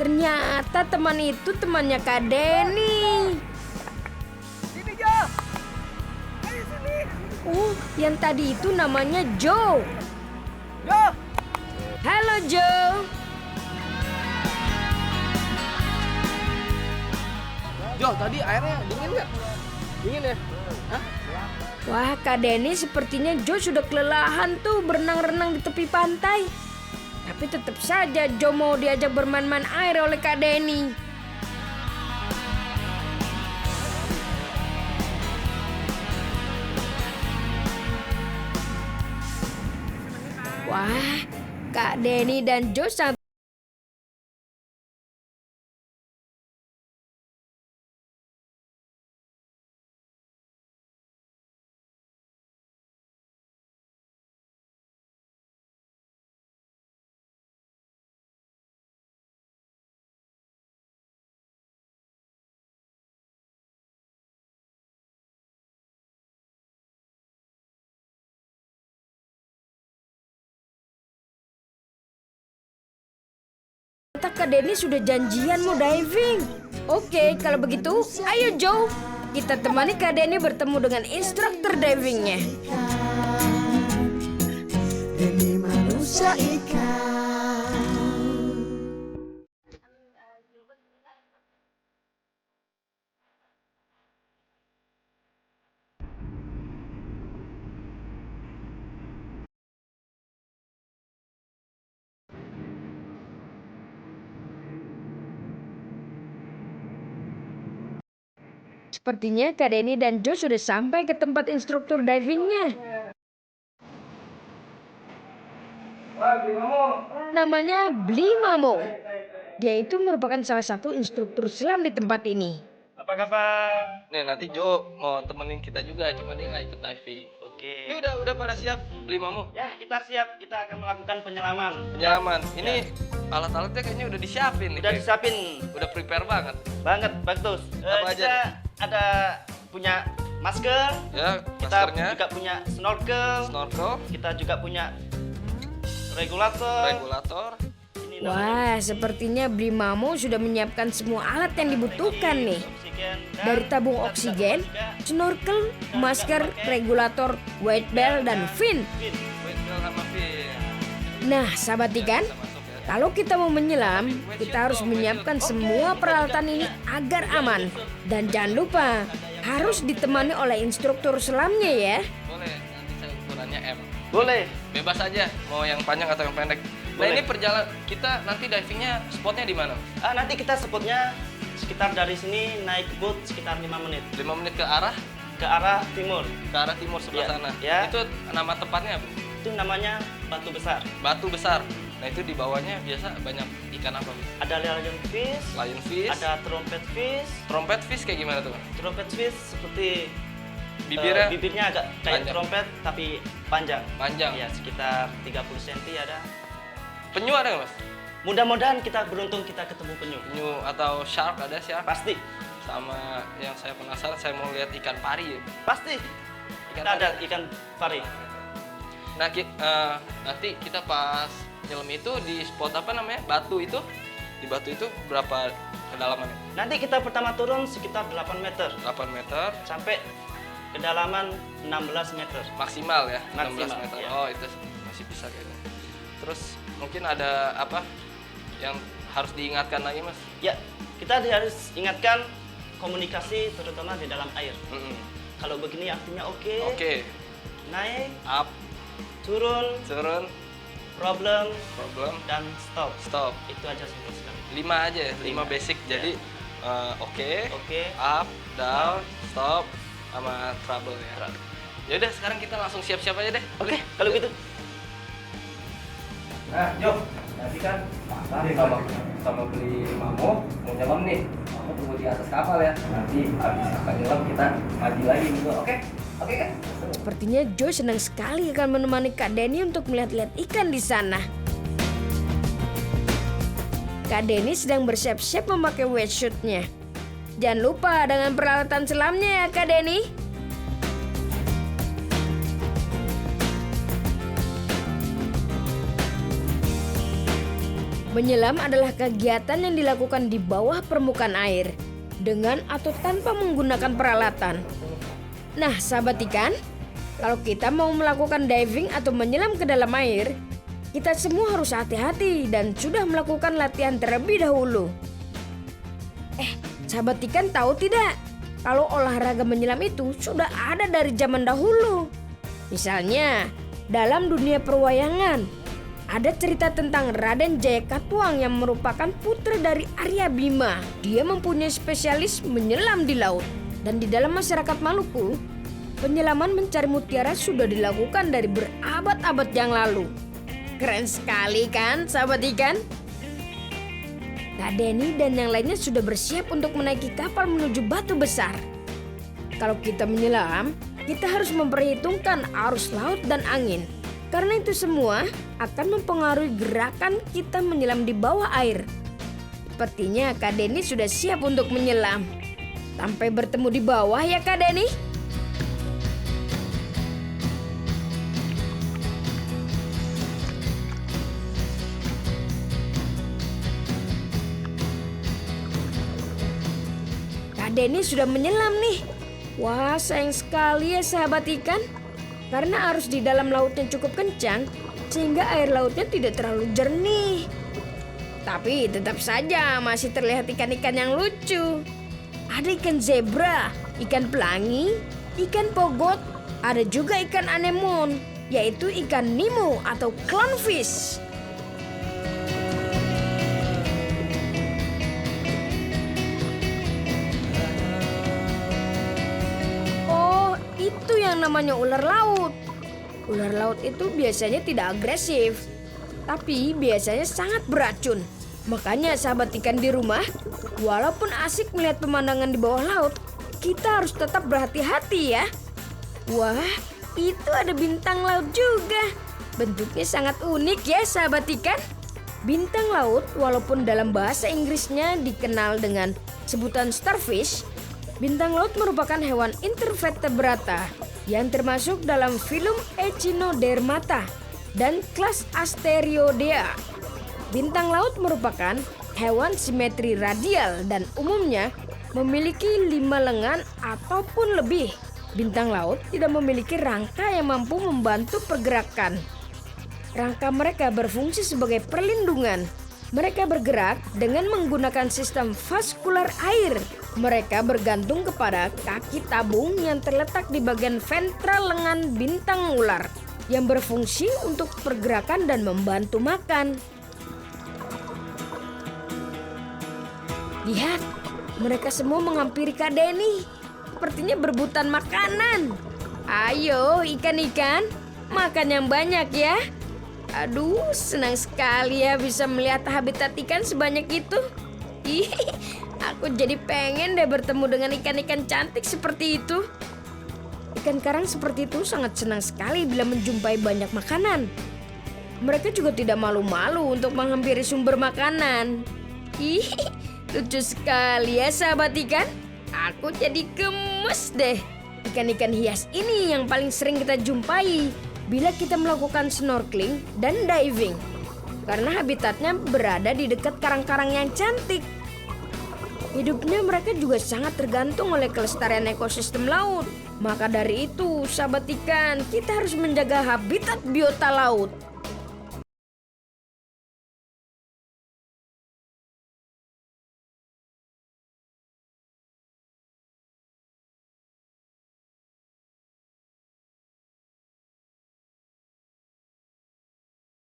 Ternyata teman itu temannya Kak Denny. Sini, Jo. Ayo sini. Yang tadi itu namanya Joe. Jo. Halo Joe. Jo, tadi airnya dingin nggak? Dingin ya? Hah? Wah, Kak Denny sepertinya Joe sudah kelelahan tuh berenang-renang di tepi pantai. Tapi tetap saja Joe mau diajak bermain-main air oleh Kak Denny. Wah, Kak Denny dan Joe sangat Kak Denny sudah janjian mau diving. Oke, kalau begitu, ayo Joe. Kita temani Kak Denny bertemu dengan instruktur divingnya. Demi manusia ikan. Sepertinya Kak Denny dan Joe sudah sampai ke tempat instruktur divingnya. Namanya Blimamo. Dia itu merupakan salah satu instruktur selam di tempat ini. Apa kabar? Nih nanti Jo mau temenin kita juga, cuma dia nggak ikut diving. Oke. Ini udah pada siap beli mamu? Ya, kita siap. Kita akan melakukan penyelaman. Penyelaman. Ini alat-alatnya kayaknya udah disiapin nih. Udah Kayak disiapin. Udah prepare banget. Banget, bagus. Apa aja Kita ada punya masker. Ya, Kita maskernya, juga punya snorkel. snorkel, Kita juga punya regulator. regulator. Ini namanya Wah, sepertinya Blimamo sudah menyiapkan semua alat yang dibutuhkan nih. oksigen. Dan Dari tabung kita oksigen, juga snorkel, masker, regulator, weight belt, dan fin. fin. Wait, sama fin. Nah, sahabat ikan, Kita masuk ya. kalau kita mau menyelam, kita harus menyiapkan semua peralatan ini agar aman. Dan jangan lupa, harus ditemani oleh instruktur selamnya ya. Boleh, nanti saya ukurannya M. Boleh. Bebas aja, mau yang panjang atau yang pendek. Nah Boleh. ini perjalanan kita nanti divingnya spotnya di mana? Nanti kita spotnya sekitar dari sini naik boat sekitar 5 menit 5 menit ke ke arah timur. timur sebelah Ya, sana. ya. Itu nama tepatnya apa? Itu namanya Batu Besar. Batu besar. Nah itu di bawahnya biasa banyak ikan apa? Bu? Ada lionfish, Lionfish, ada trumpet fish. trumpet fish kayak gimana tuh? Trumpet fish seperti Bibirnya bibirnya agak kayak panjang. trompet tapi panjang. panjang. Ya, sekitar 30 cm ada. Penyu ada nggak mas? Mudah-mudahan kita beruntung kita ketemu penyu. Penyu atau shark ada shark? Pasti, Sama yang saya penasaran saya mau lihat ikan pari ya. pasti. Ikan Kita ada ikan pari. Nah nanti kita pas nyelam itu di spot apa namanya? Batu itu. Di batu itu berapa kedalamannya? Nanti kita pertama turun sekitar 8 meter 8 meter sampai kedalaman 16 meter. maksimal ya, 16 Maksimal, meter. iya. Oh, itu masih bisa kayaknya. Terus mungkin ada apa yang harus diingatkan lagi, Mas? Ya, kita harus ingatkan komunikasi terutama di dalam air. Mm-mm. Kalau begini artinya oke, Oke. naik, Up, turun, turun, problem, problem, dan stop. stop. Itu aja simpel sekali. 5 aja ya, 5 Lima. basic. Ya. Jadi oke, Oke. up, down, stop, sama trouble ya. Ya udah sekarang kita langsung siap-siap aja deh. Oke, kalau gitu. Nah, Jo, nanti kan sama beli Mamo mau nyelam nih. Mamo tunggu di atas kapal ya. Nanti habis akan nyelam kita maju lagi gitu. Oke? Oke kan? Sepertinya Joe senang sekali akan menemani Kak Denny untuk melihat-lihat ikan di sana. Kak Denny sedang bersiap-siap memakai wetsuitnya. Jangan lupa dengan peralatan selamnya ya Kak Denny. Menyelam adalah kegiatan yang dilakukan di bawah permukaan air dengan atau tanpa menggunakan peralatan. Nah, sahabat ikan, kalau kita mau melakukan diving atau menyelam ke dalam air, kita semua harus hati-hati dan sudah melakukan latihan terlebih dahulu. Sahabat ikan tahu tidak? Kalau olahraga menyelam itu sudah ada dari zaman dahulu. Misalnya, dalam dunia perwayangan, ada cerita tentang Raden Jayakatwang yang merupakan putra dari Arya Bima. Dia mempunyai spesialis menyelam di laut. Dan di dalam masyarakat Maluku, penyelaman mencari mutiara sudah dilakukan dari berabad-abad yang lalu. Keren sekali kan, sahabat ikan? Kak Denny dan yang lainnya sudah bersiap untuk menaiki kapal menuju batu besar. Kalau kita menyelam, kita harus memperhitungkan arus laut dan angin. Karena itu semua akan mempengaruhi gerakan kita menyelam di bawah air. Sepertinya Kak Denny sudah siap untuk menyelam. Sampai bertemu di bawah ya Kak Denny. Kak Denny sudah menyelam nih. Wah, sayang sekali ya sahabat ikan. Karena arus di dalam lautnya cukup kencang, sehingga air lautnya tidak terlalu jernih. Tapi tetap saja masih terlihat ikan-ikan yang lucu. Ada ikan zebra, ikan pelangi, ikan pogot, ada juga ikan anemon, yaitu ikan nemo atau clownfish. Itu yang namanya ular laut. Ular laut itu biasanya tidak agresif, tapi biasanya sangat beracun. Makanya sahabat ikan di rumah, walaupun asik melihat pemandangan di bawah laut, kita harus tetap berhati-hati ya. Wah, itu ada bintang laut juga. Bentuknya sangat unik ya sahabat ikan. Bintang laut walaupun dalam bahasa Inggrisnya dikenal dengan sebutan starfish, bintang laut merupakan hewan intervertebrata yang termasuk dalam filum Echinodermata dan kelas Asteriodea. Bintang laut merupakan hewan simetri radial dan umumnya memiliki 5 lengan ataupun lebih. Bintang laut tidak memiliki rangka yang mampu membantu pergerakan. Rangka mereka berfungsi sebagai perlindungan. Mereka bergerak dengan menggunakan sistem vaskular air. Mereka bergantung kepada kaki tabung yang terletak di bagian ventral lengan bintang ular yang berfungsi untuk pergerakan dan membantu makan. Lihat, mereka semua menghampiri Kak Denny. Sepertinya berebutan makanan. Ayo ikan-ikan, makan yang banyak ya. Aduh, senang sekali ya bisa melihat habitat ikan sebanyak itu. Ih, aku jadi pengen deh bertemu dengan ikan-ikan cantik seperti itu. Ikan karang seperti itu sangat senang sekali bila menjumpai banyak makanan. Mereka juga tidak malu-malu untuk menghampiri sumber makanan. Ih, lucu sekali ya sahabat ikan. Aku jadi gemes deh. Ikan-ikan hias ini yang paling sering kita jumpai bila kita melakukan snorkeling dan diving. Karena habitatnya berada di dekat karang-karang yang cantik. Hidupnya mereka juga sangat tergantung oleh kelestarian ekosistem laut. Maka dari itu, sahabat ikan, kita harus menjaga habitat biota laut.